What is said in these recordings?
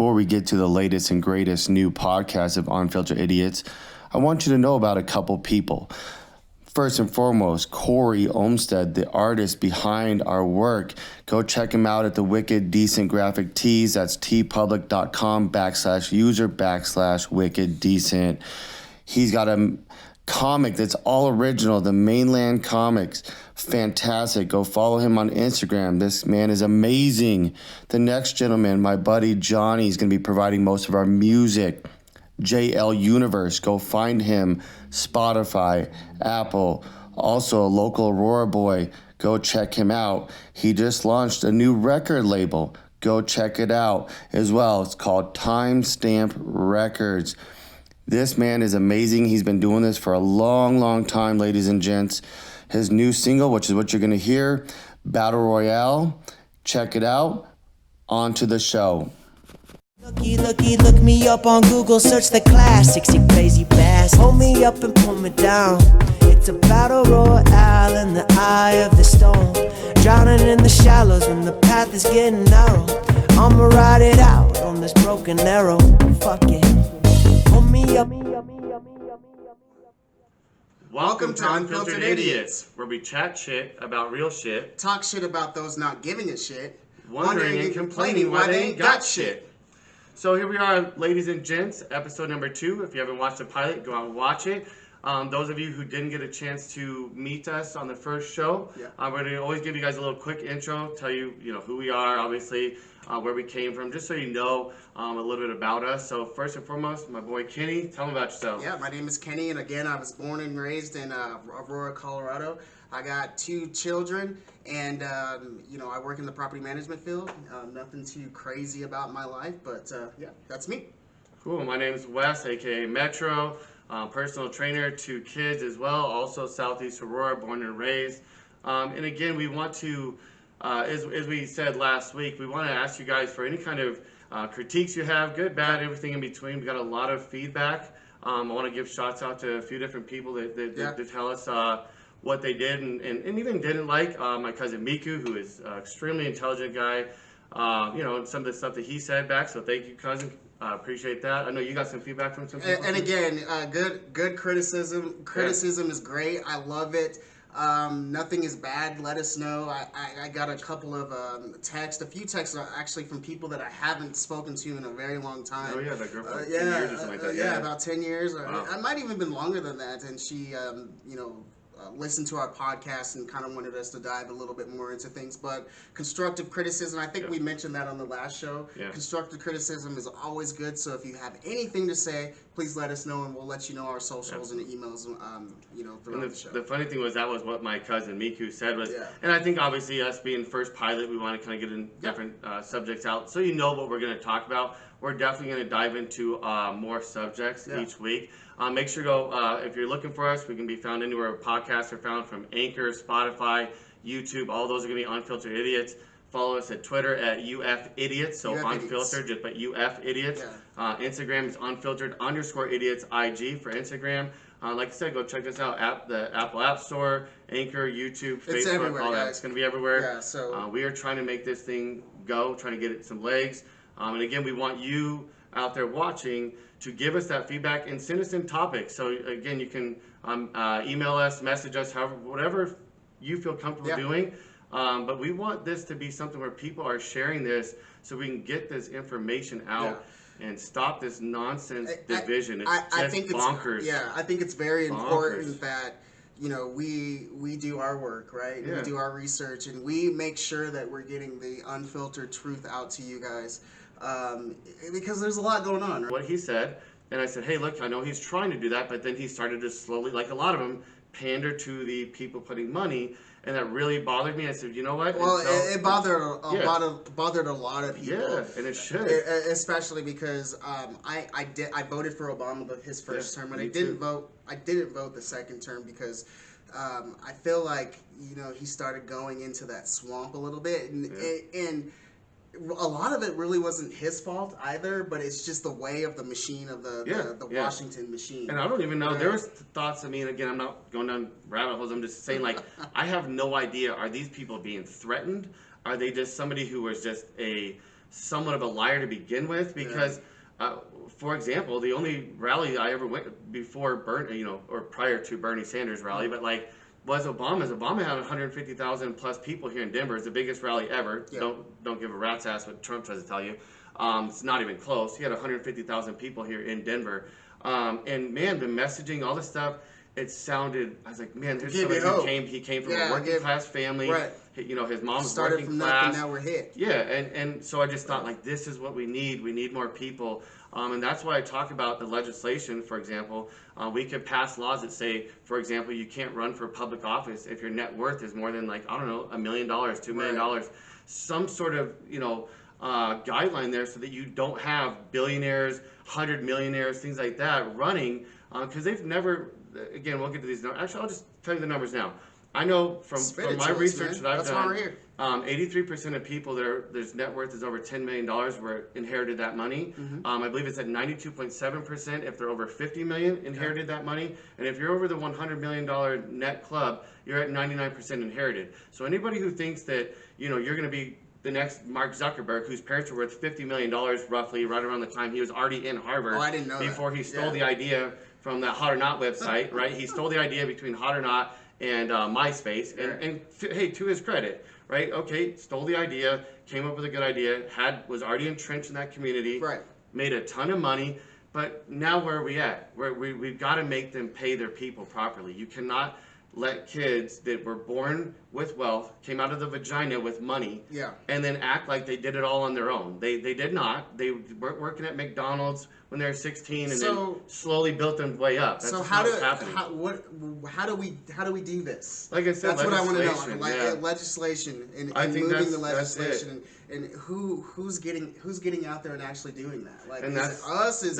before we get to the latest and greatest new podcast of Unfiltered Idiots, I want you to know about a couple people. First and foremost, Corey Olmstead, the artist behind our work. Go check him out at the Wicked Decent Graphic Tees. That's tpublic.com/user/Wicked Decent. He's got a comic that's all original, the Mainland Comics. Fantastic. Go follow him on Instagram. This man is amazing. The next gentleman, my buddy Johnny, is going to be providing most of our music. JL Universe. Go find him. Spotify, Apple. Also a local Aurora boy. Go check him out. He just launched a new record label. Go check it out as well. It's called Timestamp Records. This man is amazing. He's been doing this for a long, long time, ladies and gents. His new single, which is what you're going to hear, Battle Royale. Check it out. On to the show. Look me up on Google, search the classics, you crazy bastard. Hold me up and pull me down. It's a battle royale in the eye of the storm. Drowning in the shallows when the path is getting narrow. I'ma ride it out on this broken arrow. Fuck it. Hold me up. Welcome to Unfiltered Idiots, where we chat shit about real shit, talk shit about those not giving a shit, wondering and complaining why they ain't got shit. So here we are, ladies and gents, episode number 2. If you haven't watched the pilot, go out and watch it. Those of you who didn't get a chance to meet us on the first show, we're going to always give you guys a little quick intro, tell you, who we are, obviously, where we came from, just so you know a little bit about us. So first and foremost, my boy Kenny, tell me about yourself. Yeah, my name is Kenny, and again, I was born and raised in Aurora, Colorado. I got 2 children, and I work in the property management field. Nothing too crazy about my life, but yeah, that's me. Cool. My name is Wes, aka Metro. Personal trainer, 2 kids as well, also Southeast Aurora, born and raised. And again, we want to, as we said last week, we want to ask you guys for any kind of critiques you have, good, bad, everything in between. We got a lot of feedback. I want to give shots out to a few different people that tell us what they did and even didn't like. My cousin Miku, who is an extremely intelligent guy, and some of the stuff that he said back, so thank you, cousin. Appreciate that. I know you got some feedback from some people. And again, good criticism. Criticism is great. I love it. Nothing is bad. Let us know. I got a couple of texts. A few texts are actually from people that I haven't spoken to in a very long time. Oh yeah, that girl for 10 yeah, years or something like that. Yeah, about 10 years. Wow. I might even been longer than that. And she, listened to our podcast and kind of wanted us to dive a little bit more into things. But constructive criticism, I think we mentioned that on the last show. Yeah. Constructive criticism is always good. So if you have anything to say, please let us know, and we'll let you know our socials and emails, throughout the show. The funny thing was that was what my cousin Miku said was, and I think obviously us being first pilot, we want to kind of get in different subjects out, so you know what we're going to talk about. We're definitely going to dive into more subjects each week. Make sure to go, if you're looking for us, we can be found anywhere podcasts are found, from Anchor, Spotify, YouTube. All those are going to be Unfiltered Idiots. Follow us at Twitter at UF Idiots, so Unfiltered, just but UF Idiots. Instagram is Unfiltered_Idiots IG for Instagram. Like I said, go check us out. The Apple App Store, Anchor, YouTube, it's Facebook, all that. Guys. It's going to be everywhere. Yeah, so we are trying to make this thing go, trying to get it some legs. And again, we want you out there watching to give us that feedback and send us in topics. So again, you can email us, message us, however, whatever you feel comfortable doing. But we want this to be something where people are sharing this so we can get this information out and stop this nonsense division. I think bonkers. I think it's very important that we do our work, right? We do our research, and we make sure that we're getting the unfiltered truth out to you guys, because there's a lot going on. Right? What he said, and I said, hey, look, I know he's trying to do that, but then he started to slowly, like a lot of them, pander to the people putting money. And that really bothered me. I said, you know what? Well, it bothered a lot of people. Yeah, and it should. Especially because I voted for Obama his first term, and I didn't vote the second term because I feel like he started going into that swamp a little bit, and a lot of it really wasn't his fault either, but it's just the way of the machine of the Washington machine. And I don't even know. There was thoughts. I mean, again, I'm not going down rabbit holes. I'm just saying, like, I have no idea. Are these people being threatened? Are they just somebody who was just a somewhat of a liar to begin with, because for example, the only rally I ever went before or prior to Bernie Sanders rally, but like was Obama's. Obama had 150,000 plus people here in Denver. It's the biggest rally ever. Yeah. Don't give a rat's ass what Trump tries to tell you. It's not even close. He had 150,000 people here in Denver. And man, the messaging, all the stuff, it sounded, I was like, man, there's somebody who came from a working class family. Right. You know, his mom was working from class. Nothing, now we're hit. Yeah, and so I just thought, like, this is what we need. We need more people. And that's why I talk about the legislation, for example. We could pass laws that say, for example, you can't run for public office if your net worth is more than, like, I don't know, $1 million, $2 million. Right. Some sort of, guideline there so that you don't have billionaires, 100 millionaires, things like that running, because they've never, again, we'll get to these numbers. Actually, I'll just tell you the numbers now. I know from my research that I've done, 83% of people there's net worth is over $10 million were inherited that money. Mm-hmm. I believe it's at 92.7% if they're over $50 million inherited that money. And if you're over the $100 million net club, you're at 99% inherited. So anybody who thinks that, you're going to be the next Mark Zuckerberg, whose parents were worth $50 million roughly right around the time he was already in Harvard. Oh, I didn't know before that. He stole the idea from that Hot or Not website, right? He stole the idea between Hot or Not and MySpace, and hey, to his credit, right? Okay, stole the idea, came up with a good idea, was already entrenched in that community, right? Made a ton of money, but now where are we at? We've got to make them pay their people properly. You cannot let kids that were born with wealth, came out of the vagina with money, and then act like they did it all on their own. They did not. They were working at McDonald's when they were 16, and then slowly built them way up. That's how do we do this? Like I said, that's what I want to know. Legislation and moving the legislation, and who's getting out there and actually doing that? Like, and is it us? Is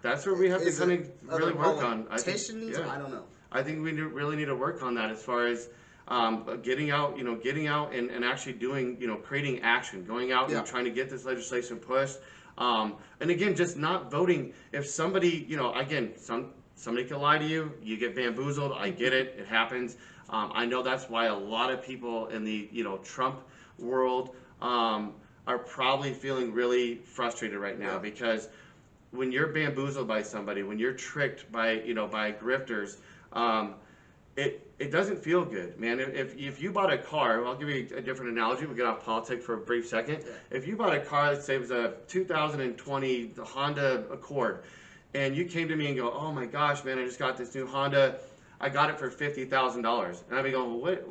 that's where we have to kind of really work on. I don't know. I think we really need to work on that as far as getting out and actually doing, creating action, going out and trying to get this legislation pushed. And again, just not voting. If somebody, again, somebody can lie to you, you get bamboozled. I get it. It happens. I know that's why a lot of people in the, Trump world are probably feeling really frustrated right now because when you're bamboozled by somebody, when you're tricked by grifters, it doesn't feel good, man. If you bought a car, I'll give you a different analogy. We'll get off politics for a brief second. If you bought a car, let's say it was a 2020 Honda Accord, and you came to me and go, oh my gosh, man, I just got this new Honda. I got it for $50,000. And I'd be going, what?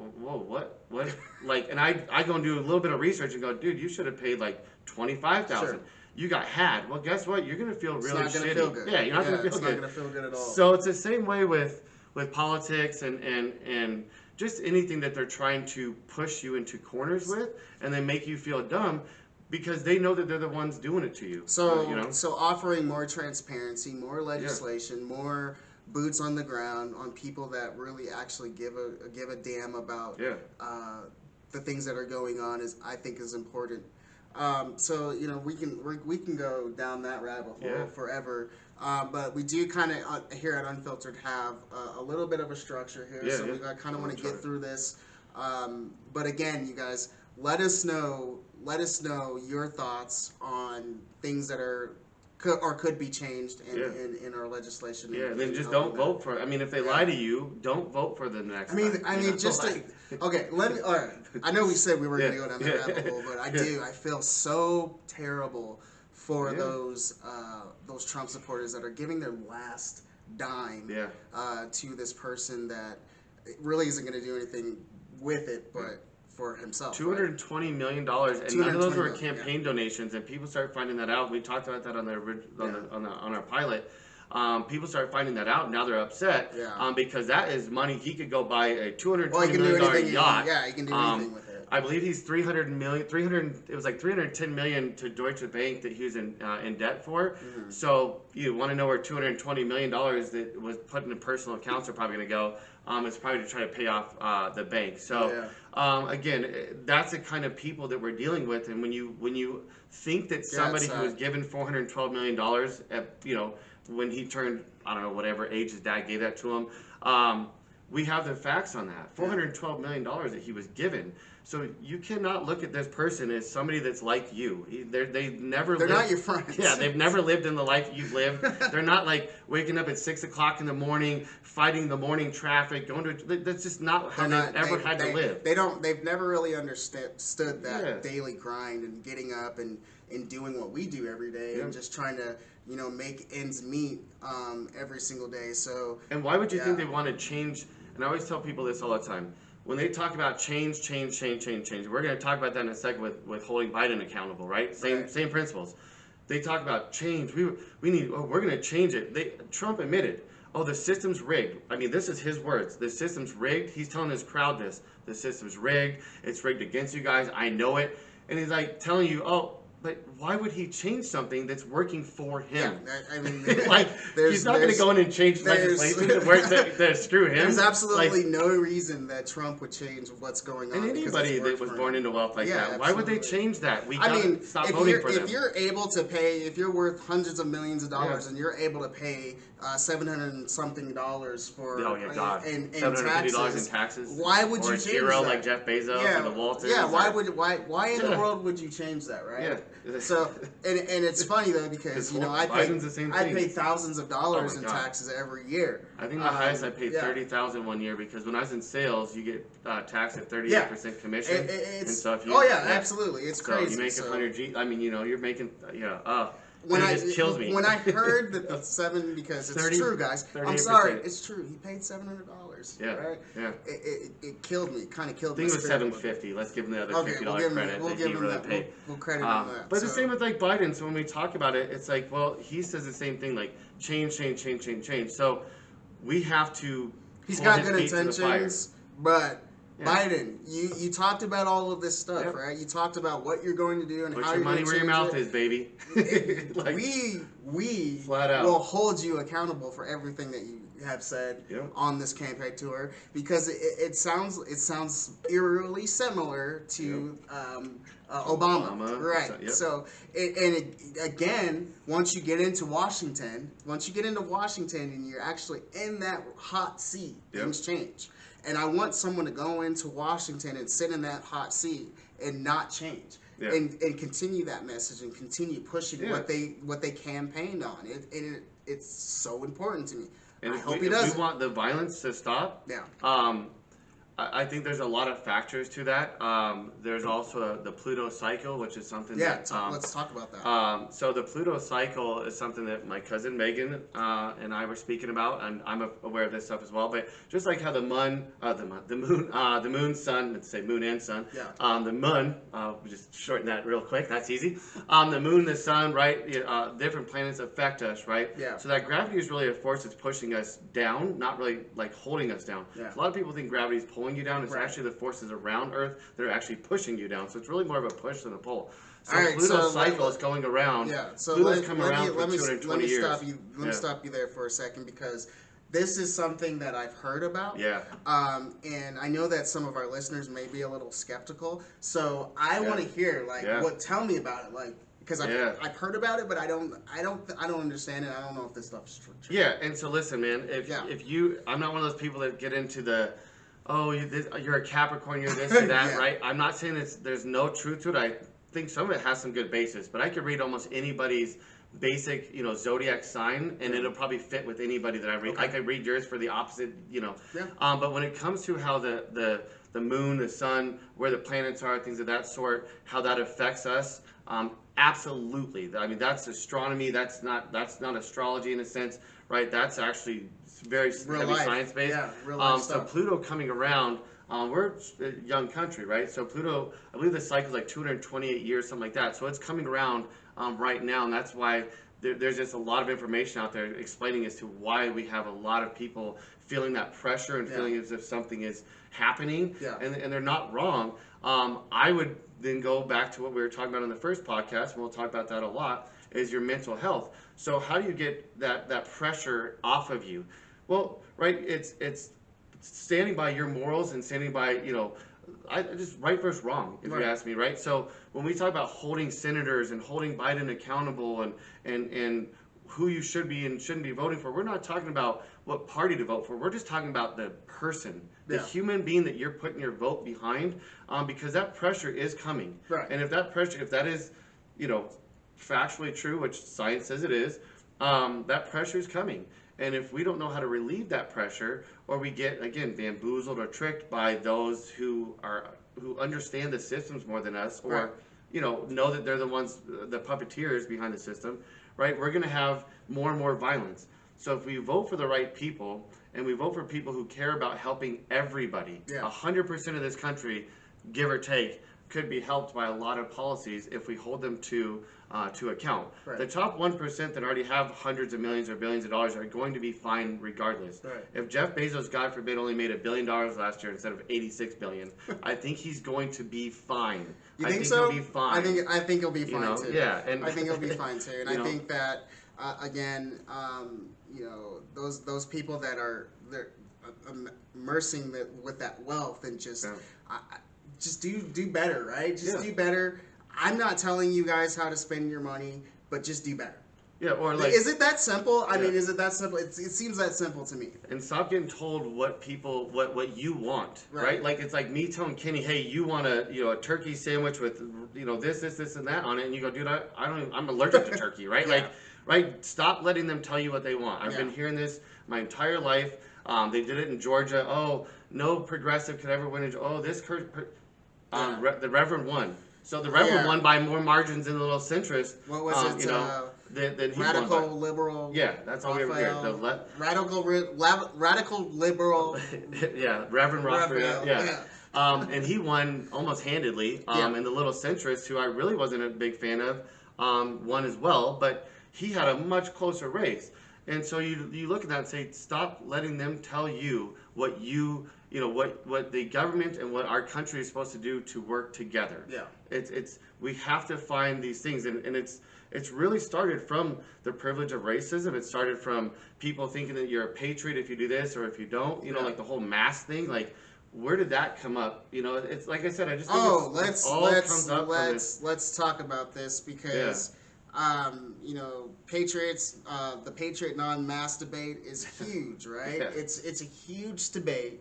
Like, and I go and do a little bit of research and go, dude, you should have paid like $25,000. Sure. You got had. Well, guess what? You're going to feel really shitty. It's not going to feel good. Yeah, you're not going to feel good. It's not going to feel good at all. So it's the same way with politics and just anything that they're trying to push you into corners with, and they make you feel dumb because they know that they're the ones doing it to you. So so offering more transparency, more legislation, more boots on the ground on people that really actually give a damn about the things that are going on I think is important. So we can go down that rabbit hole forever. But we do kind of here at Unfiltered have a little bit of a structure here, so we kind of want to get through this. But again, you guys, let us know your thoughts on things that could be changed in our legislation. Yeah, then just don't vote for it. I mean, if they lie to you, don't vote for them next time. Okay, let me. All right, I know we said we were going to go down that rabbit hole, but I feel so terrible for those Trump supporters that are giving their last dime to this person that really isn't going to do anything with it, but for himself. $220 million, and none of those were campaign donations, and people started finding that out. We talked about that on our pilot. People started finding that out, and now they're upset because that is money he could go buy a $220 million yacht. He can do anything with it. I believe he's $310 million to Deutsche Bank that he was in debt for. Mm-hmm. So you want to know where $220 million that was put into personal accounts are probably going to go. It's probably to try to pay off the bank. So again, that's the kind of people that we're dealing with. And when you think that somebody who was given $412 million at when he turned, I don't know, whatever age his dad gave that to him, we have the facts on that. $412 million that he was given. So you cannot look at this person as somebody that's like you. They've never. They're lived, not your friends. Yeah, they've never lived in the life you've lived. They're not like waking up at 6 o'clock in the morning, fighting the morning traffic, going to. That's just not how they've ever had to live. They've never really understood that daily grind and getting up and doing what we do every day and just trying to make ends meet every single day. So. And why would you think they want to change? And I always tell people this all the time. When they talk about change, we're going to talk about that in a second with holding Biden accountable, right? Same principles. They talk about change. We're going to change it. Trump admitted, the system's rigged. I mean, this is his words. The system's rigged. He's telling his crowd this. The system's rigged. It's rigged against you guys. I know it. And he's like telling you, but why would he change something that's working for him? Yeah, I mean, he's not going to go in and change legislation to screw him. There's absolutely no reason that Trump would change what's going on. And anybody that was born into wealth like that, why would they change that? We gotta stop voting for them. If you're able to pay, if you're worth hundreds of millions of dollars and you're able to pay $700 and something for and $750 in taxes, why would you change that? Like Jeff Bezos and the Waltons? Yeah, why in the world would you change that, right? Yeah. So and it's funny though because I pay thousands of dollars in taxes every year. I think the highest I paid $30,000 one year because when I was in sales, you get taxed at 38% commission and stuff. Absolutely, it's crazy. You make $100G. I mean, you're making it just kills me. When I heard that the because it's true, guys. I'm sorry, it's true. He paid $700. Yeah, right? Yeah. It killed me. Kind of killed me. I think it was $750. Let's give him the other $50 credit. We'll give him that. We'll credit him that. But the same with like Biden. So when we talk about it, it's like, well, he says the same thing, like change. So we have to. He's got good intentions, but. Biden, you talked about all of this stuff, right? You talked about what you're going to do and how you're going to Put your money where your mouth is, baby. We flat out will hold you accountable for everything that you have said on this campaign tour because it sounds eerily similar to Obama, right? So again, once you get into Washington and you're actually in that hot seat, things change. And I want someone to go into Washington and sit in that hot seat and not change, and continue that message and continue pushing what they campaigned on. It's so important to me. And I hope he does. If we want the violence to stop. I think there's a lot of factors to that. There's also the Pluto cycle, which is something that... let's talk about that. So the Pluto cycle is something that my cousin Megan and I were speaking about, and I'm aware of this stuff as well. But just like how the moon, sun, let's say moon and sun, the moon, we'll just shorten that real quick, that's easy. The moon, the sun, right, different planets affect us, right? So that gravity is really a force that's pushing us down, not really like holding us down. A lot of people think gravity is pulling you down. It's actually the forces around Earth that are actually pushing you down. So it's really more of a push than a pull. So Pluto's cycle is going around. So Pluto's coming around for 220 years. Let me stop you there for a second because this is something that I've heard about. And I know that some of our listeners may be a little skeptical. So I want to hear tell me about it, because I've heard about it, but I don't understand it. I don't know if this stuff's true. And so listen, man. If you, I'm not one of those people that get into the, you're a Capricorn, you're this or that, right? I'm not saying there's no truth to it. I think some of it has some good basis, but I could read almost anybody's basic, zodiac sign, and it'll probably fit with anybody that I read. I could read yours for the opposite, But when it comes to how the moon, the sun, where the planets are, things of that sort, how that affects us, absolutely. I mean, that's astronomy. That's not astrology in a sense, right? That's actually very heavy science based. Real life so stuff. Pluto coming around, we're a young country, right? So Pluto, I believe the cycle is like 228 years, something like that. So it's coming around right now, and that's why there's just a lot of information out there explaining as to why we have a lot of people feeling that pressure and feeling as if something is happening, and they're not wrong. I would then go back to what we were talking about in the first podcast, and we'll talk about that a lot, is your mental health. So how do you get that pressure off of you? Well, right, it's standing by your morals and standing by, I just right versus wrong, if you ask me, right? So when we talk about holding senators and holding Biden accountable and who you should be and shouldn't be voting for. We're not talking about what party to vote for. We're just talking about the person, the human being that you're putting your vote behind, because that pressure is coming. Right. And if that is, factually true, which science says it is, that pressure is coming. And if we don't know how to relieve that pressure, or we get, again, bamboozled or tricked by those who understand the systems more than us, or know that they're the ones, the puppeteers behind the system, right? We're going to have more and more violence. So if we vote for the right people, and we vote for people who care about helping everybody, 100% of this country, give or take, could be helped by a lot of policies if we hold them to account. Right. The top 1% that already have hundreds of millions or billions of dollars are going to be fine regardless. Right. If Jeff Bezos, God forbid, only made $1 billion last year instead of $86 billion, I think he's going to be fine. You think so? He'll be fine. I think he'll be fine too. Yeah, and I think he'll be fine too. And I think that again, those people that are immersing with that wealth and just do better, right? Just do better. I'm not telling you guys how to spend your money, but just do better. Yeah, or like, is it that simple? I mean, is it that simple? It seems that simple to me. And stop getting told what you want, right? Like, it's like me telling Kenny, hey, you want a turkey sandwich with this and that on it, and you go, dude, I'm allergic to turkey, right? Like, right? Stop letting them tell you what they want. I've been hearing this my entire life. They did it in Georgia. Oh, no progressive could ever win. The Reverend won. So the Reverend won by more margins than the little centrist. What was it? Than he radical won liberal. Yeah, that's all we ever hear. Radical liberal. Yeah, Reverend Raphael. Yeah. And he won almost handedly. And the little centrist, who I really wasn't a big fan of, won as well. But he had a much closer race. And so you look at that and say, stop letting them tell you what what the government and what our country is supposed to do to work together. Yeah. We have to find these things, and it's really started from the privilege of racism. It started from people thinking that you're a patriot if you do this or if you don't. Like the whole mask thing. Like, where did that come up? It's like I said, I just think let's talk about this because. Patriots, the Patriot non-mask debate is huge, right? Yeah. It's a huge debate,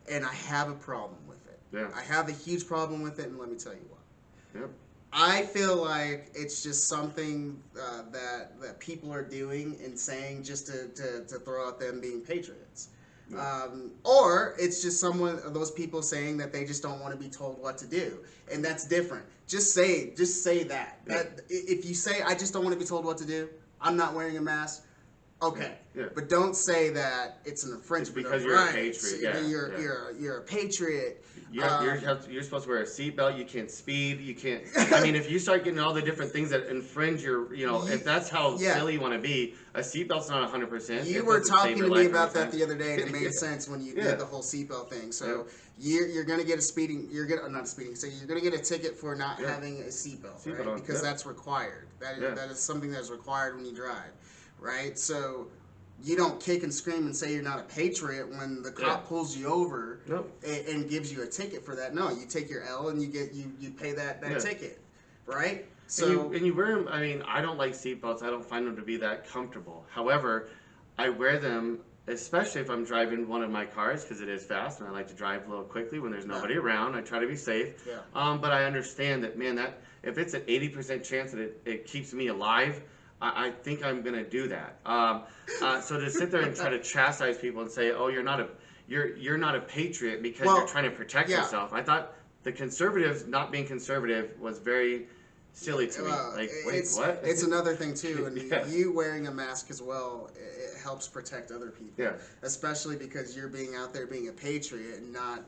and I have a problem with it. Yeah. I have a huge problem with it, and let me tell you why. Yep. I feel like it's just something that people are doing and saying just to throw out them being patriots. Yeah. Or it's just those people saying that they just don't want to be told what to do, and that's different. Just say that. Yeah. If you say I just don't want to be told what to do, I'm not wearing a mask. Okay, but don't say that it's an infringement because you're a patriot. Yeah. You're a patriot. You're supposed to wear a seatbelt. You can't speed. You can't. I mean, if you start getting all the different things that infringe your, if that's how silly you want to be, a seatbelt's not 100%. You were talking to me about that the other day, and it made sense when you did the whole seatbelt thing. So you're gonna get So you're gonna get a ticket for not having a seatbelt, right? Because that's required. That is something that's required when you drive, right? So. You don't kick and scream and say you're not a patriot when the cop pulls you over and gives you a ticket for that. No, you take your L and you pay that ticket, right? So and you wear them. I mean, I don't like seatbelts. I don't find them to be that comfortable. However, I wear them especially if I'm driving one of my cars because it is fast and I like to drive a little quickly when there's nobody around. I try to be safe. Yeah. But I understand that, man, that if it's an 80% chance that it keeps me alive, I think I'm gonna do that. So to sit there and try to chastise people and say, "Oh, you're not a patriot because you're trying to protect yourself," I thought the conservatives not being conservative was very silly to me. Like, wait, what? It's another thing too, and you wearing a mask as well, it helps protect other people. Yeah. Especially because you're being out there being a patriot and not,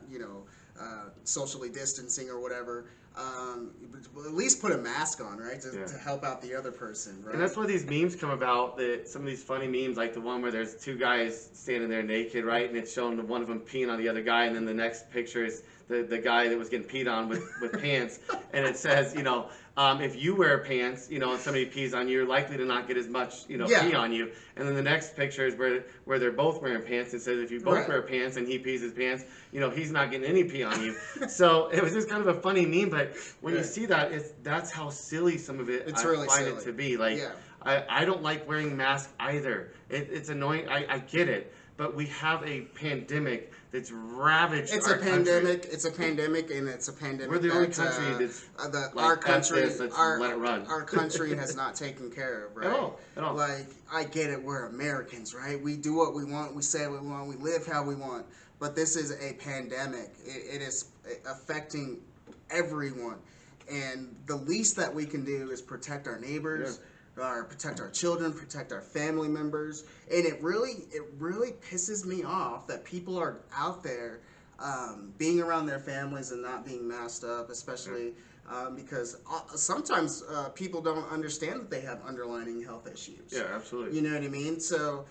socially distancing or whatever. At least put a mask on, right, to help out the other person, right? And that's why these memes come about. Some of these funny memes, like the one where there's two guys standing there naked, right, and it's showing one of them peeing on the other guy, and then the next picture is the guy that was getting peed on with pants, and it says, if you wear pants, and somebody pees on you, you're likely to not get as much, pee on you. And then the next picture is where they're both wearing pants. It says if you both wear pants and he pees his pants, he's not getting any pee on you. So it was just kind of a funny meme, but when you see that, that's how silly some of it I find it to be. Like, I don't like wearing masks either. It's annoying. I get it. But we have a pandemic that's ravaged our country. It's a pandemic, and it's a pandemic. We're the only country that's our country. let it run. Our country has not taken care of, right? At all. Like, I get it. We're Americans, right? We do what we want. We say what we want. We live how we want. But this is a pandemic. It is affecting everyone, and the least that we can do is protect our neighbors. Yeah. Or protect our children, protect our family members, and it really pisses me off that people are out there being around their families and not being masked up, especially because sometimes people don't understand that they have underlying health issues. Yeah, absolutely. You know what I mean? So.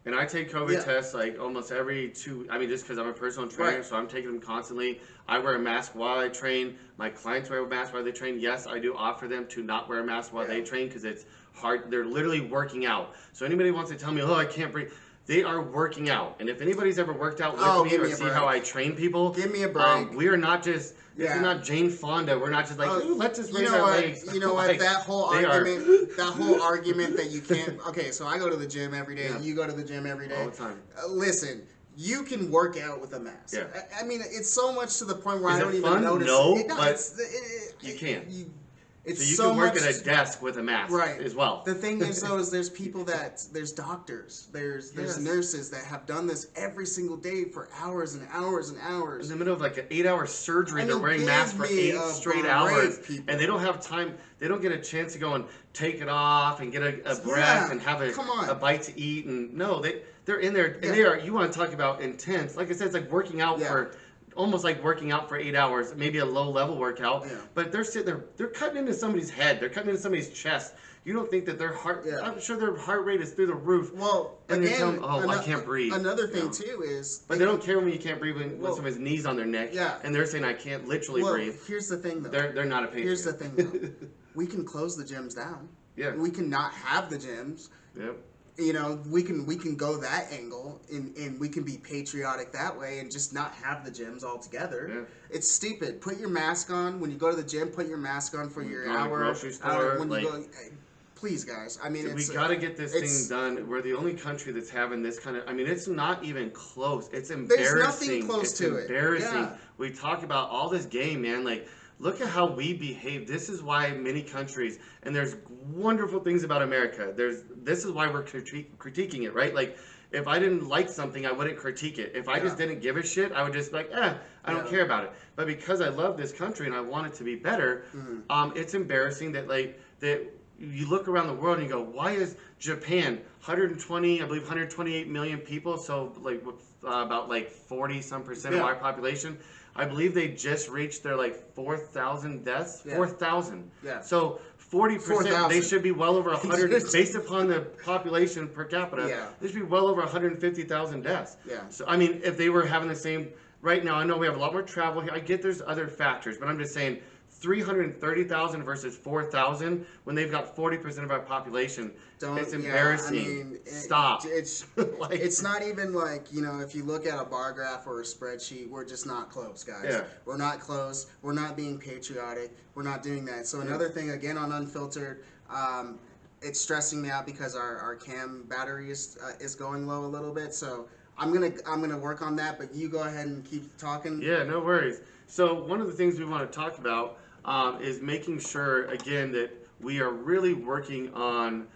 And I take COVID tests like almost every 2. I mean, just because I'm a personal trainer, so I'm taking them constantly. I wear a mask while I train. My clients wear a mask while they train. Yes, I do offer them to not wear a mask while they train because it's hard. They're literally working out. So anybody wants to tell me, oh, I can't breathe. They are working out. And if anybody's ever worked out with me or see how I train people, give me a break. We are not just. This is not Jane Fonda. We're not just like, ooh, let's just raise our legs. You know what? Like, that whole argument that you can't. Okay, so I go to the gym every day. You go to the gym every day. All the time. Listen, you can work out with a mask. Yeah. I mean, it's so much to the point where I don't fun? even notice. No, it. but you can. It's so you can work at a desk with a mask as well. The thing is, though, is there's people there's doctors, there's nurses that have done this every single day for hours and hours and hours. In the middle of like an 8-hour surgery, they're wearing masks for 8 straight hours, and they don't have time. They don't get a chance to go and take it off and get a breath and have a bite to eat. And no, they're in there, and they are. You want to talk about intense? Like I said, it's like working out for. Almost like working out for 8 hours, maybe a low-level workout, but they're sitting there, they're cutting into somebody's head, they're cutting into somebody's chest. You don't think that their heart, I'm sure their heart rate is through the roof. Well, and again, they're telling them, I can't breathe. Another thing, too, is... But they don't care when you can't breathe with somebody's knees on their neck, and they're saying, I can't literally breathe. Here's the thing, though. They're not a patient. Here's the thing, though. We can close the gyms down. Yeah. We can not have the gyms. Yep. You know, we can go that angle, and we can be patriotic that way and just not have the gyms altogether. Yeah. It's stupid. Put your mask on when you go to the gym. Put your mask on for your hour. Grocery store, when you go. Please, guys. I mean, we got to get this thing done. We're the only country that's having this kind of. I mean, it's not even close. It's embarrassing. There's nothing close to it. It's embarrassing. We talk about all this game, man. Like. Look at how we behave. This is why many countries, and there's wonderful things about America. This is why we're critiquing it, right? Like, if I didn't like something, I wouldn't critique it. If I just didn't give a shit, I would just be like, I don't care about it. But because I love this country and I want it to be better, it's embarrassing that you look around the world and you go, why is Japan 128 million people, so like about like 40% of our population. I believe they just reached their like 4,000 deaths. 4,000. Yeah. So 40%, they should be well over 100, based upon the population per capita, they should be well over 150,000 deaths. Yeah. So, I mean, if they were having the same, right now, I know we have a lot more travel here. I get there's other factors, but I'm just saying 330,000 versus 4,000 when they've got 40% of our population. It's embarrassing. I mean, stop. It's not even like, if you look at a bar graph or a spreadsheet, we're just not close, guys. Yeah. We're not close. We're not being patriotic. We're not doing that. So another thing, again, on Unfiltered, it's stressing me out because our cam battery is going low a little bit. So I'm gonna work on that, but you go ahead and keep talking. Yeah, no worries. So one of the things we want to talk about is making sure, again, that we are really working on,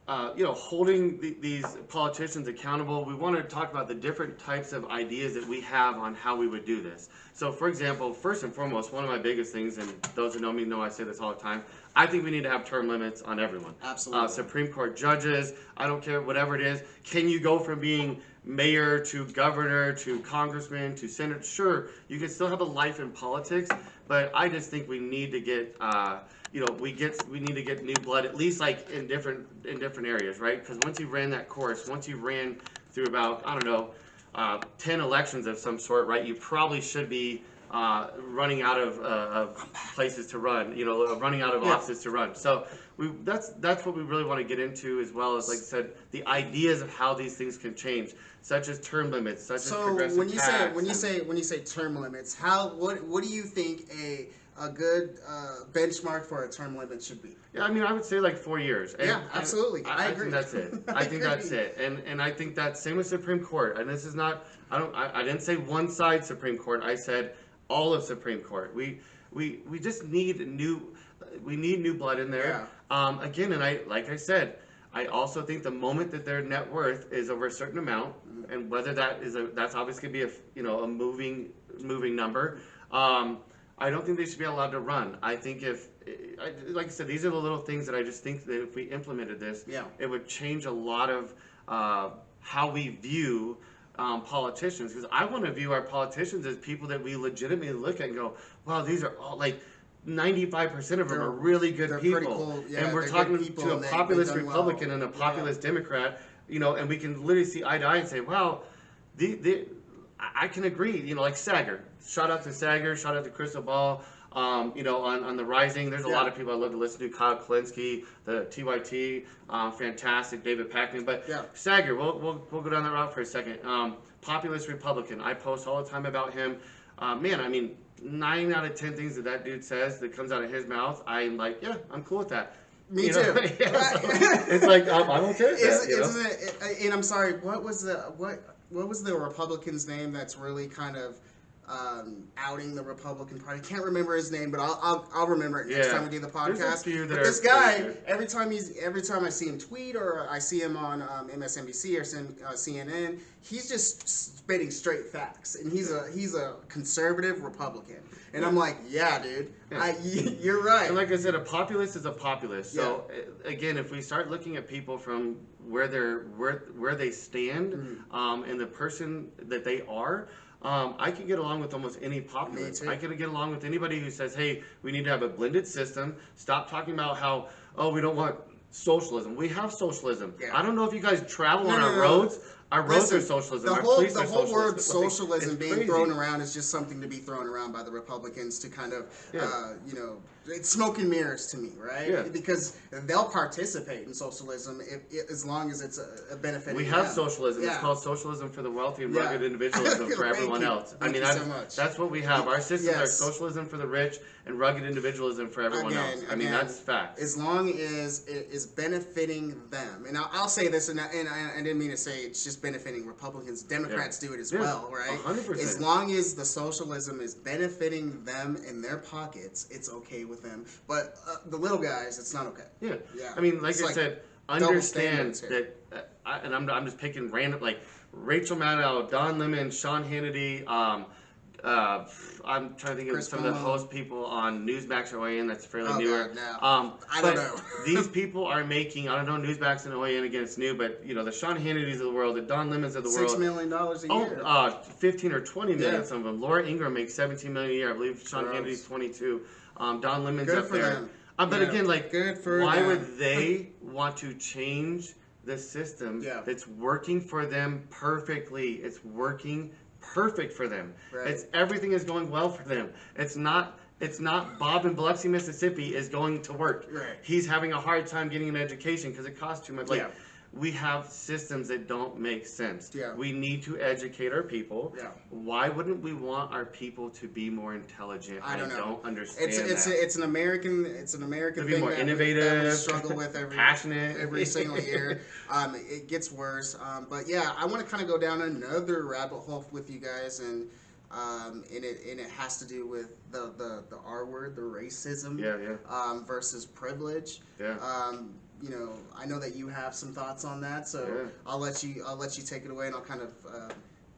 holding these politicians accountable. We want to talk about the different types of ideas that we have on how we would do this. So, for example, first and foremost, one of my biggest things, and those who know me know I say this all the time, I think we need to have term limits on everyone. Absolutely. Supreme Court judges, I don't care, whatever it is. Can you go from being mayor to governor to congressman to senator? Sure, you can still have a life in politics, but I just think we need to get, we need to get new blood, at least like in different areas, right? Because once you ran that course, once you ran through about, 10 elections of some sort, right? You probably should be running out of places to run, running out of offices to run. So that's what we really want to get into, as well as, like I said, the ideas of how these things can change, such as term limits, such as progressive tax. So when you say term limits, what do you think benchmark for a term limit should be. Yeah, I mean, I would say like 4 years. Yeah, absolutely. I agree. think that's it. I think that's it. And I think that's same with Supreme Court. And this is not, I didn't say one side Supreme Court. I said all of Supreme Court. We just need new blood in there. Yeah. Again, and like I said, I also think the moment that their net worth is over a certain amount, and whether that's obviously going to be a moving number. I don't think they should be allowed to run. I think like I said, these are the little things that I just think that if we implemented this, it would change a lot of how we view politicians. Because I want to view our politicians as people that we legitimately look at and go, wow, these are all like 95% of them are really good people. Cool. Yeah, and we're talking to a populist Republican and a populist Democrat, and we can literally see eye to eye and say, wow, I can agree, like Sager. Shout out to Sager, shout out to Crystal Ball, on the Rising. There's a lot of people I love to listen to. Kyle Klinsky, the TYT, fantastic, David Packman. But Sager, we'll go down that route for a second. Populist Republican. I post all the time about him. Man, I mean, 9 out of 10 things that dude says that comes out of his mouth, I'm like, yeah, I'm cool with that. Me too. So it's like I'm okay with that. And I'm sorry, what was the Republican's name that's really kind of outing the Republican Party? I can't remember his name, but I'll remember it next time we do the podcast. But this guy, every time I see him tweet or I see him on MSNBC or CNN, he's just spitting straight facts, and he's a conservative Republican, and I'm like, yeah, dude, you're right. And like I said, a populist is a populist. So again, if we start looking at people from where they stand, and the person that they are. I can get along with almost any populist. I can get along with anybody who says, hey, we need to have a blended system. Stop talking about how, we don't want socialism. We have socialism. I don't know if you guys travel on our roads. Our roads are socialism. The whole word socialism being thrown around is just something to be thrown around by the Republicans to kind of, it's smoke and mirrors to me, right? Yeah. Because they'll participate in socialism as long as it's a benefit. We have socialism. It's called socialism for the wealthy and rugged individualism for everyone else. Thank you so much. That's what we have. Our systems are socialism for the rich and rugged individualism for everyone else. I mean, that's fact. As long as it is benefiting them. And I'll say this, and I didn't mean to say it's just benefiting Republicans. Democrats do it as well, right? 100%. As long as the socialism is benefiting them in their pockets, it's okay with them. But the little guys, it's not okay. Yeah. I mean, like I said, understand that, and I'm just picking random, like Rachel Maddow, Don Lemon, Sean Hannity, I'm trying to think of some of the host people on Newsmax or OAN that's fairly newer. I don't know. These people are making, I don't know, Newsmax and OAN, again, it's new, but the Sean Hannitys of the world, the Don Lemons of the world. $6 million a year. 15 or 20 million, some of them. Laura Ingraham makes 17 million a year. I believe Sean Hannity's 22. Don Lemon's up there. But again, like, why would they want to change the system that's working for them perfectly? It's working perfect for them. Everything is going well for them. It's not Bob in Biloxi, Mississippi is going to work. He's having a hard time getting an education because it costs too much. We have systems that don't make sense. We need to educate our people. Why wouldn't we want our people to be more intelligent? I don't understand it's an American thing. Be more innovative, that we struggle with passionate every single year. It gets worse. But yeah, I want to kind of go down another rabbit hole with you guys, and it has to do with the R word, the racism, versus privilege. I know that you have some thoughts on that, so I'll let you take it away, and I'll kind of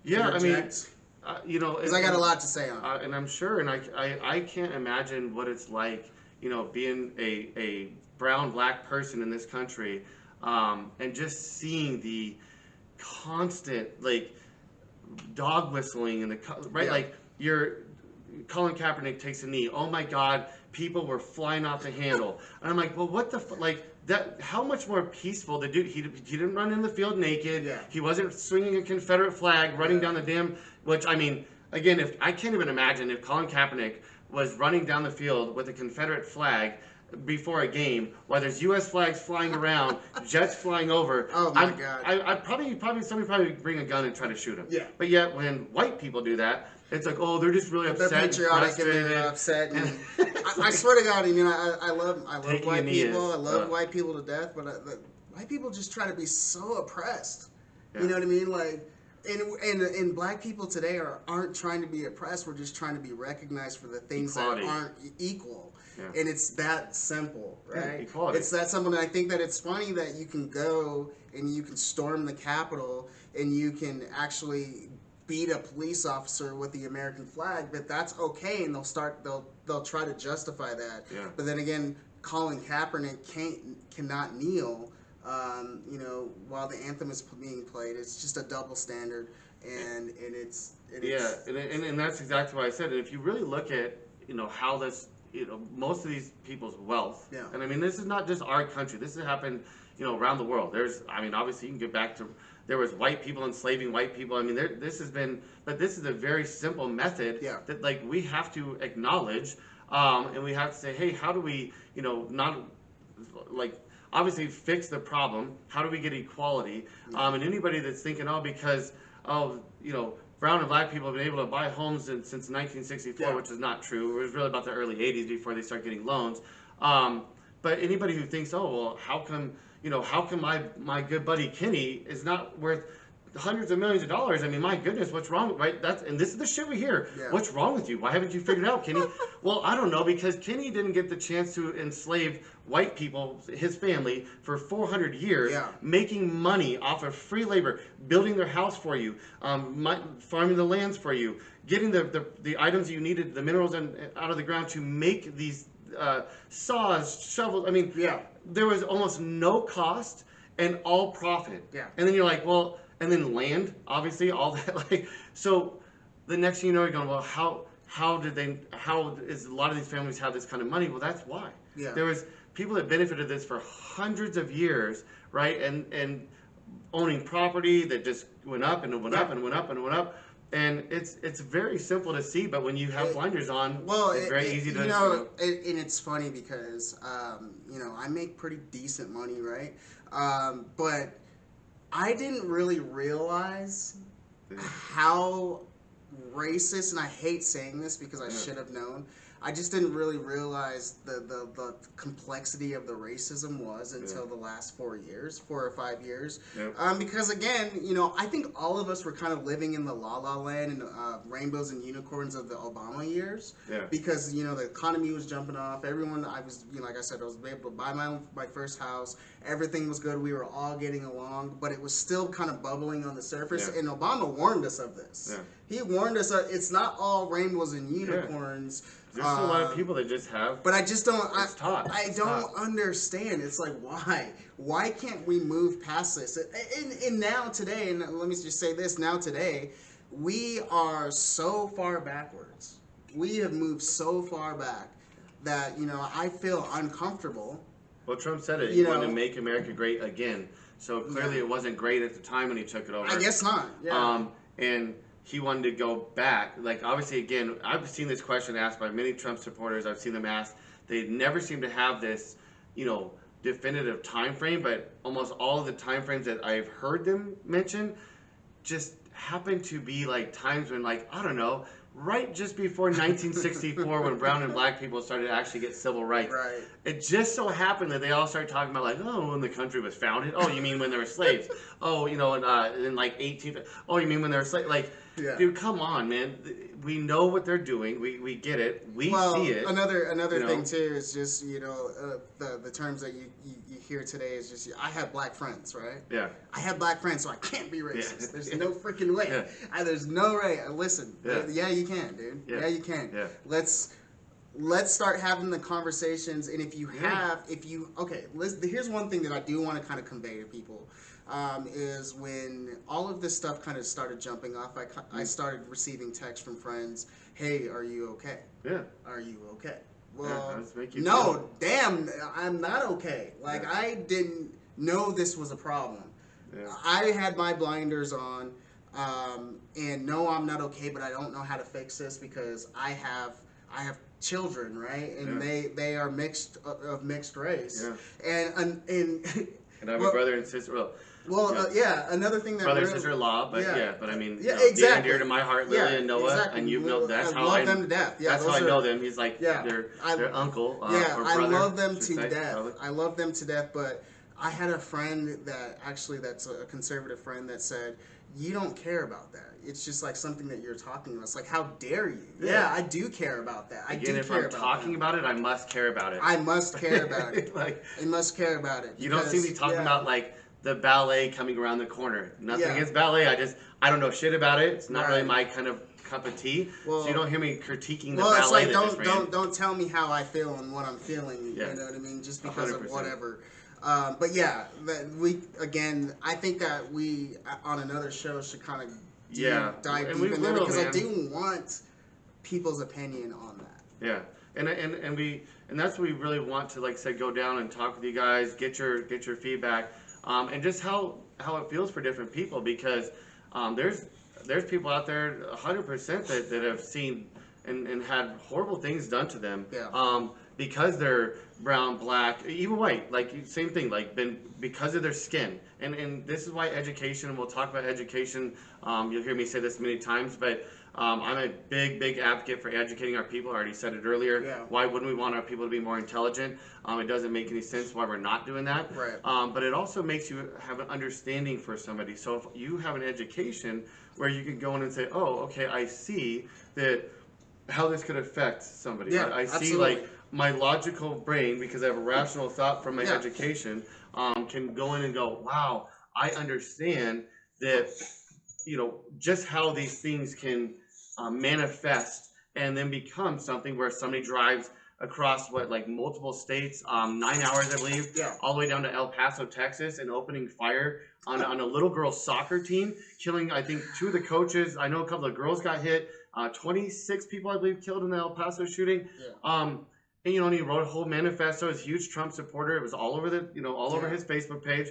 interject. I mean, because I got a lot to say on it. And I'm sure, and I can't imagine what it's like, being a brown black person in this country, and just seeing the constant dog whistling and like Colin Kaepernick takes a knee. Oh my God, people were flying off the handle, and I'm like, well, what the that? How much more peaceful the dude? He didn't run in the field naked. He wasn't swinging a Confederate flag, running down the damn. Which, I mean, again, if I can't even imagine if Colin Kaepernick was running down the field with a Confederate flag before a game while there's U.S. flags flying around, jets flying over. Oh my God! I probably somebody probably bring a gun and try to shoot him. Yeah. But yet when white people do that, it's like, oh, they're just really upset. They're patriotic and they're upset. And I swear to God, I mean, I love white people. I love white people to death, but white people just try to be so oppressed. Yeah. You know what I mean? Like, and black people today aren't trying to be oppressed. We're just trying to be recognized for the things that aren't equal. Yeah. And it's that simple, right? Yeah, equality. It's that simple. And I think that it's funny that you can go and you can storm the Capitol and you can actually beat a police officer with the American flag, but that's okay, and they'll try to justify that. Yeah. But then again, Colin Kaepernick cannot kneel, while the anthem is being played. It's just a double standard, and that's exactly what I said. And if you really look at how this, most of these people's wealth, yeah. And I mean, this is not just our country. This has happened, around the world. Obviously, you can get back to. There was white people enslaving white people. I mean, this is a very simple method that we have to acknowledge, and we have to say, hey, how do we, not obviously fix the problem? How do we get equality? And anybody that's thinking, because brown and black people have been able to buy homes since 1964, which is not true. It was really about the early 80s before they start getting loans. But anybody who thinks, how come my good buddy Kenny is not worth hundreds of millions of dollars? I mean, my goodness, what's wrong, right? And this is the shit we hear. Yeah. What's wrong with you? Why haven't you figured it out, Kenny? Well, I don't know, because Kenny didn't get the chance to enslave white people, his family, for 400 years, making money off of free labor, building their house for you, farming the lands for you, getting the items you needed, the minerals out of the ground to make these saws, shovels. I mean, there was almost no cost and all profit. Yeah. And then you're like, well, and then land, obviously, all that. So the next thing you know, you're going, well, how is a lot of these families have this kind of money? Well, that's why. Yeah. There was people that benefited this for hundreds of years, right? And owning property that just went up and went up and went up and went up. And it's very simple to see, but when you have blinders on, it's very easy to... and it's funny because, I make pretty decent money, right? But I didn't really realize how racist, and I hate saying this because I should have known, I just didn't really realize the complexity of the racism was until the last 4 or 5 years. Yep. Because again, I think all of us were kind of living in the la la land and rainbows and unicorns of the Obama years. Yeah. Because the economy was jumping off. Everyone, I was like I said, I was able to buy my first house. Everything was good. We were all getting along, but it was still kind of bubbling on the surface. Yeah. And Obama warned us of this. Yeah. He warned us. It's not all rainbows and unicorns. Yeah. There's a lot of people that just have. But I just don't. I don't understand. It's like, why? Why can't we move past this? And now today, and let me just say this: now today, we are so far backwards. We have moved so far back that I feel uncomfortable. Well, Trump said it. He wanted to make America great again. So clearly, it wasn't great at the time when he took it over. I guess not. Yeah. And he wanted to go back. Obviously, again, I've seen this question asked by many Trump supporters. I've seen them asked. They never seem to have this, definitive time frame, but almost all of the time frames that I've heard them mention just happen to be times when, I don't know, right just before 1964 when brown and black people started to actually get civil rights. Right. It just so happened that they all started talking about when the country was founded. Oh, you mean when there were slaves? Oh, in 18... Oh, you mean when there were slaves? Yeah. Dude, come on, man. We know what they're doing. We get it. We see it. Another thing too is just the terms that you hear today is just I have black friends, right? Yeah. I have black friends, so I can't be racist. Yeah. There's no freaking way. Yeah. There's no way. Listen. Yeah, you can, dude. Yeah, you can. Yeah. Let's start having the conversations, and here's one thing that I do want to kind of convey to people. Is when all of this stuff kind of started jumping off, I started receiving texts from friends, hey, are you okay? Yeah. Are you okay? Well, no, damn, I'm not okay. I didn't know this was a problem. Yeah. I had my blinders on, and no, I'm not okay, but I don't know how to fix this because I have children, right? And they are mixed of mixed race. Yeah. And And I have a brother and sister. Another thing that brother and really, sister-in-law, but I mean, exactly. near and dear to my heart, Lily and Noah, exactly. and you know that's I how love them to death. Yeah, that's how I know them. He's like their uncle or brother. I love them to say, death. probably. I love them to death, but I had a friend that's a conservative friend that said, you don't care about that. It's just like something that you're talking about. It's like, how dare you? Yeah, I do care about that. If I'm talking about it, I must care about it. I must care about it. I must care about it. You don't see me talking about like the ballet coming around the corner. Nothing against ballet. I don't know shit about it. It's not really my kind of cup of tea. Well, so you don't hear me critiquing the ballet. It's like don't tell me how I feel and what I'm feeling. You know what I mean? Just because 100%. Of whatever. But yeah, I think that we on another show should kind of dive deep in there because I do want people's opinion on that. Yeah, and that's what we really want to, like I said, go down and talk with you guys, get your feedback, and just how it feels for different people, because there's people out there 100% that have seen and had horrible things done to them. Because they're brown, black, even white, like same thing, like because of their skin. And this is why education, and we'll talk about education, you'll hear me say this many times, but I'm a big advocate for educating our people. I already said it earlier. Why wouldn't we want our people to be more intelligent? It doesn't make any sense why we're not doing that. But it also makes you have an understanding for somebody. So if you have an education where you can go in and say, oh, okay, I see that how this could affect somebody. I see like my logical brain, because I have a rational thought from my education, can go in and go, wow, I understand that, just how these things can manifest and then become something where somebody drives across multiple states, 9 hours, I believe, all the way down to El Paso, Texas, and opening fire on a little girl's soccer team, killing, I think, 2 of the coaches. I know a couple of girls got hit. 26 people, I believe, killed in the El Paso shooting. And he wrote a whole manifesto. He's a huge Trump supporter. It was all over over his Facebook page.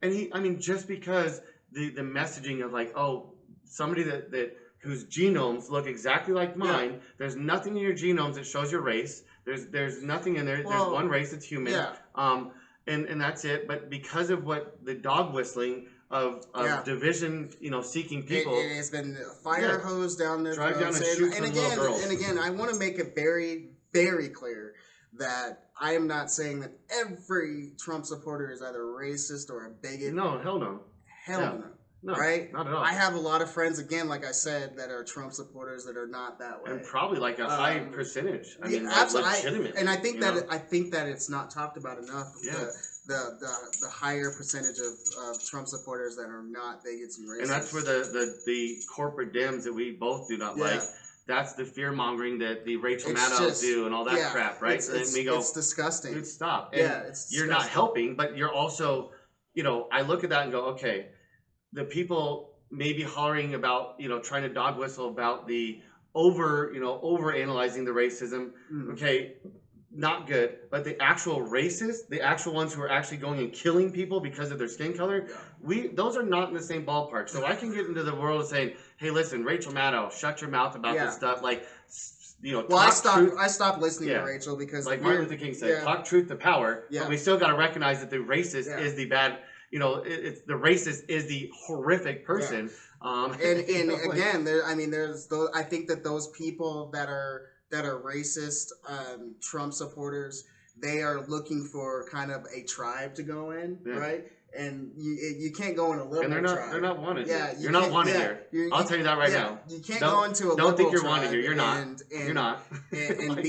And just because the messaging of somebody that whose genomes look exactly like mine, there's nothing in your genomes that shows your race. There's nothing in there. There's one race that's human. And that's it. But because of what the dog whistling of division, seeking people. It has been fire hose down there. Drive down and shoot some little girls. And again, I want to make it very, very clear that I am not saying that every Trump supporter is either racist or a bigot. No, hell no. Hell no. No, right? Not at all. I have a lot of friends, again, like I said, that are Trump supporters that are not that way. And probably like a high percentage. I mean, absolutely. Legitimate. And I think that it's not talked about enough. The higher percentage of Trump supporters that are not bigots and racists. And that's where the corporate Dems that we both do not like. That's the fear mongering that the Rachel Maddow do and all that crap, right? It's disgusting. Dude, stop. And you're not helping, but you're also, I look at that and go, okay, the people maybe hollering about, trying to dog whistle about the over analyzing the racism. Okay, not good. But the actual racists, the actual ones who are actually going and killing people because of their skin color, those are not in the same ballpark. So I can get into the world of saying, hey, listen, Rachel Maddow, shut your mouth about this stuff. Well, I stopped listening to Rachel because like Martin Luther King said, talk truth to power. But we still got to recognize that the racist is the bad. It's the racist is the horrific person. And again, there's those. I think that those people that are racist Trump supporters, they are looking for kind of a tribe to go in, right? And you can't go in a liberal tribe. They're not wanted. You're not wanted here. I'll tell you that right now. You can't go into a liberal don't think you're tribe wanted here. You're not. You're not. and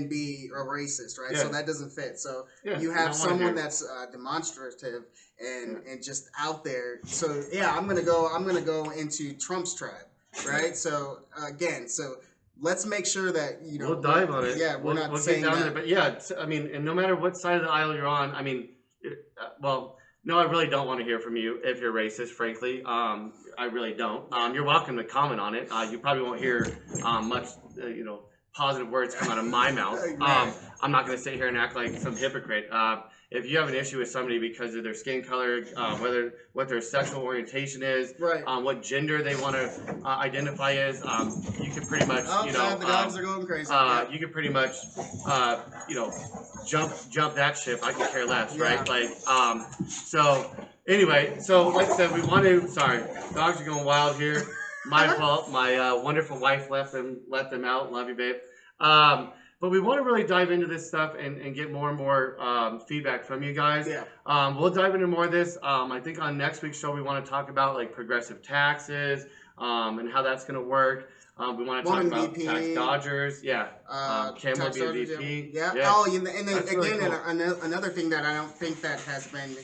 be a racist, right? So that doesn't fit. So you have someone that's demonstrative and just out there. So I'm gonna go into Trump's tribe, right? So again, let's make sure that we'll dive on it. Yeah, we'll not get saying down that. There. But and no matter what side of the aisle you're on, no, I really don't want to hear from you if you're racist, frankly. I really don't. You're welcome to comment on it. You probably won't hear much, positive words come out of my mouth. I'm not going to sit here and act like some hypocrite. if you have an issue with somebody because of their skin color, what their sexual orientation is, Right. What gender they want to identify as, you can pretty much, the dogs are going crazy. You can pretty much, jump that ship. I can care less, right? So anyway, so like I said, sorry, dogs are going wild here. My fault. My wonderful wife let them out. Love you, babe. But we want to really dive into this stuff and get more and more feedback from you guys. Yeah. We'll dive into more of this. I think on next week's show we want to talk about like progressive taxes and how that's going to work. We want to talk about VP. tax dodgers. Yeah. Cam will be a VP. Yeah. Oh, and then again, really cool. Another thing that I don't think that has been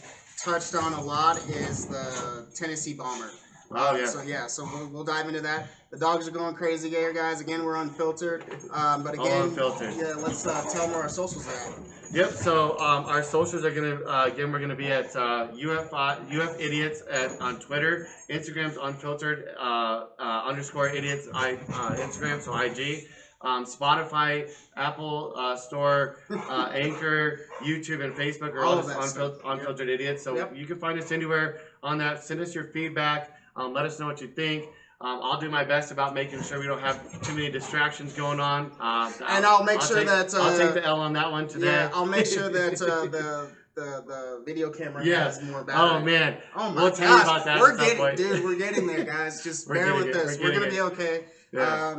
touched on a lot is the Tennessee Bomber. Oh, yeah. So we'll dive into that. The dogs are going crazy here, guys. Again, we're unfiltered. But again, all unfiltered. Yeah, let's tell them where our socials are at. Yep. So our socials are gonna we're gonna be at UF Idiots on Twitter, Instagram's Unfiltered _ Idiots Instagram, so IG. Spotify, Apple Store, Anchor, YouTube, and Facebook are all just Unfiltered Idiots. So you can find us anywhere on that. Send us your feedback. Let us know what you think. I'll do my best about making sure we don't have too many distractions going on. And I'll take the L on that one today. Yeah, I'll make sure that the video camera has more battery. Oh man! Oh my we'll gosh! Tell you about that We're getting there, guys. Just bear with us. We're gonna be okay. Yeah.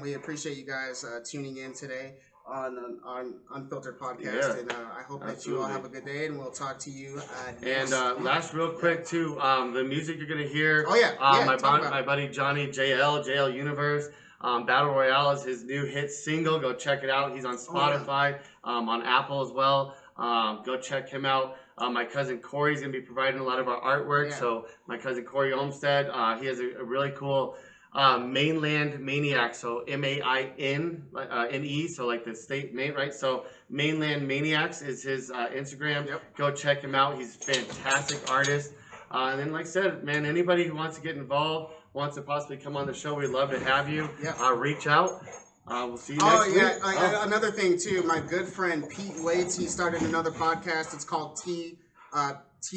We appreciate you guys tuning in today on Unfiltered Podcast, and I hope that you all have a good day, and we'll talk to you next week. Last real quick too, the music you're gonna hear. Oh yeah, my buddy Johnny JL Universe. Battle Royale is his new hit single. Go check it out. He's on Spotify, on Apple as well. Go check him out. My cousin Corey's gonna be providing a lot of our artwork. Yeah. So my cousin Corey Olmstead, he has a really cool Mainland Maniac, so MAINNE, so like the state Maine, right? So Mainland Maniacs is his Instagram. Yep. Go check him out. He's a fantastic artist. And then, like I said, man, anybody who wants to get involved, wants to possibly come on the show, we'd love to have you. Yep. Reach out. We'll see you next week. Another thing too, my good friend Pete Waits, he started another podcast. It's called Tea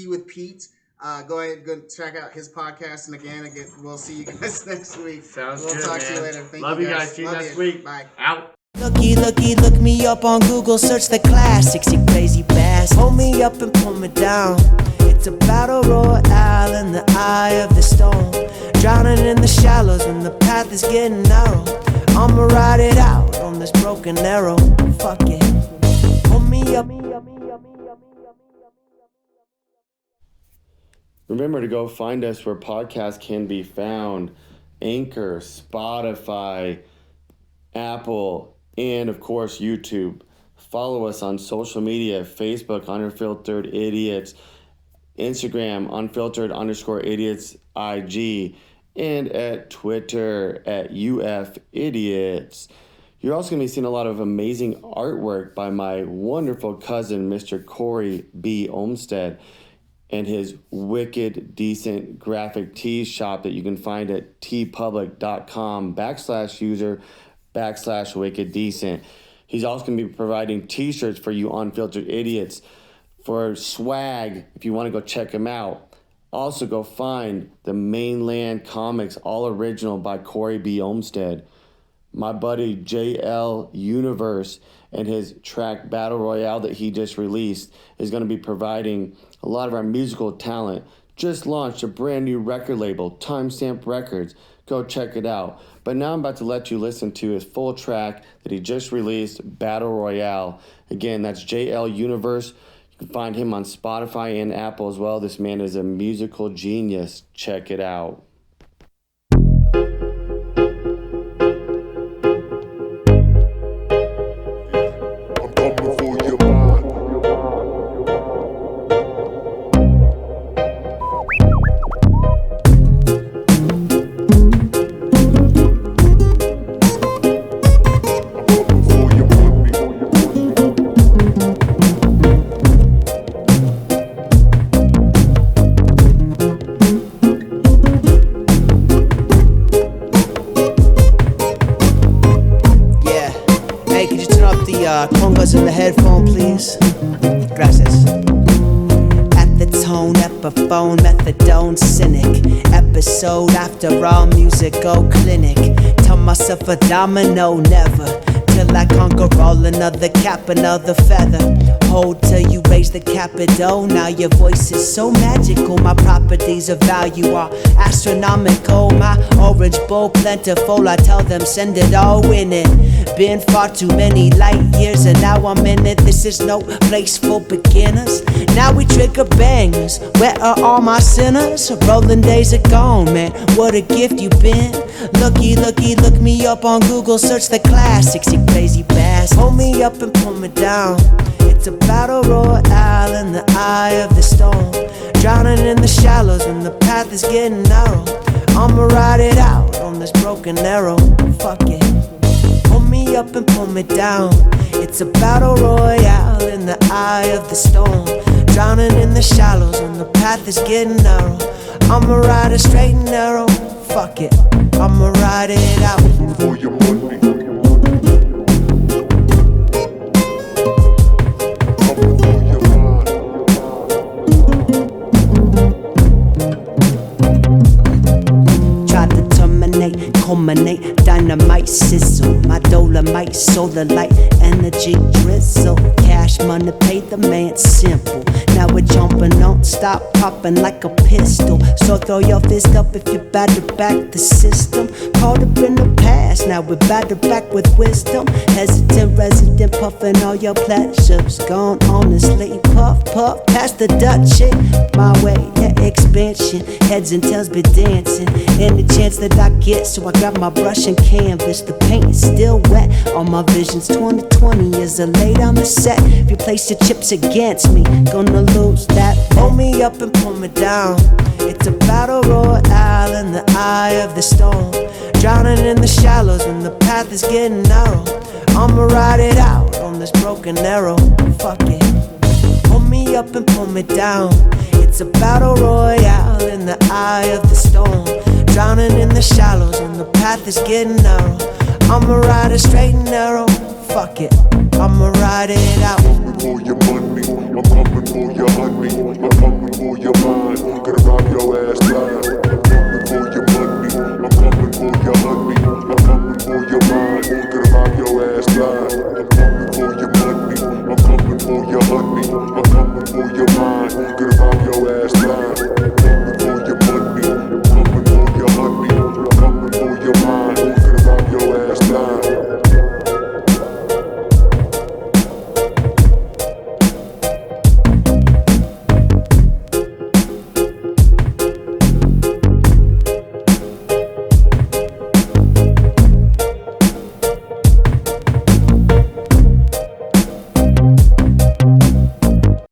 with Pete. Go ahead, go check out his podcast, and again, we'll see you guys next week. Sounds good, We'll talk to you later. Love you guys. See you next week. Bye. Out. Looky, look me up on Google, search the classics, you crazy bass. Hold me up and pull me down. It's a battle royale in the eye of the storm. Drowning in the shallows when the path is getting narrow. I'ma ride it out on this broken arrow. Fuck it. Hold me up. Remember to go find us where podcasts can be found. Anchor, Spotify, Apple, and of course YouTube. Follow us on social media, Facebook, Unfiltered Idiots, Instagram, Unfiltered _ Idiots, IG, and at Twitter at UF Idiots. You're also going to be seeing a lot of amazing artwork by my wonderful cousin, Mr. Corey B. Olmstead, and his wicked decent graphic tees shop that you can find at tpublic.com/user/wicked decent. He's also going to be providing t-shirts for you Unfiltered Idiots for swag if you want to go check him out. Also go find the Mainland Comics All Original by Corey B. Olmstead. My buddy JL Universe and his track Battle Royale that he just released is going to be providing a lot of our musical talent. Just launched a brand new record label, Timestamp Records. Go check it out. But now I'm about to let you listen to his full track that he just released, Battle Royale. Again, that's JL Universe. You can find him on Spotify and Apple as well. This man is a musical genius. Check it out. Congas in the headphone, please. Gracias. Epiphone, methadone, cynic. Episode after all, musical clinic. Tell myself a domino, never. Till I conquer all, another cap, another feather. Hold till you raise the capital. Now your voice is so magical. My properties of value are astronomical. My orange bowl plentiful. I tell them send it all in it. Been far too many light years and now I'm in it. This is no place for beginners. Now we trigger bangers. Where are all my sinners? Rolling days are gone, man. What a gift you been. Looky, look me up on Google. Search the classics, you crazy bass. Hold me up and pull me down. It's a battle royale in the eye of the storm. Drowning in the shallows when the path is getting narrow. I'ma ride it out on this broken arrow. Fuck it. Hold me up and pull me down. It's a battle royale in the eye of the storm. Drowning in the shallows when the path is getting narrow. I'ma ride it straight and narrow. Fuck it. I'ma ride it out. For your money. Culminate, dynamite sizzle. My dolomite, solar light, energy drizzle. Cash money, pay the man simple. Now we're jumping, don't stop popping like a pistol. So throw your fist up if you're about to back the system. Caught up in the past, now we're about to back with wisdom. Hesitant resident, puffing all your pleasures. Gone honestly, puff, puff, past the Dutch shit. My way, yeah, expansion. Heads and tails be dancing. Any chance that I get, so I got my brush and canvas. The paint is still wet. All my visions 2020 is a late on the set. If you place your chips against me, gonna lose that. Hold me up and pull me down. It's a battle royale in the eye of the storm. Drowning in the shallows when the path is getting narrow. I'ma ride it out on this broken arrow. Fuck it. Hold me up and pull me down. It's a battle royale in the eye of the storm. Drowning in the shallows when the path is getting narrow. I'ma ride it straight and narrow. Fuck it, I'ma ride it out. For your money, I'm coming for your honey. I'm coming for your mind.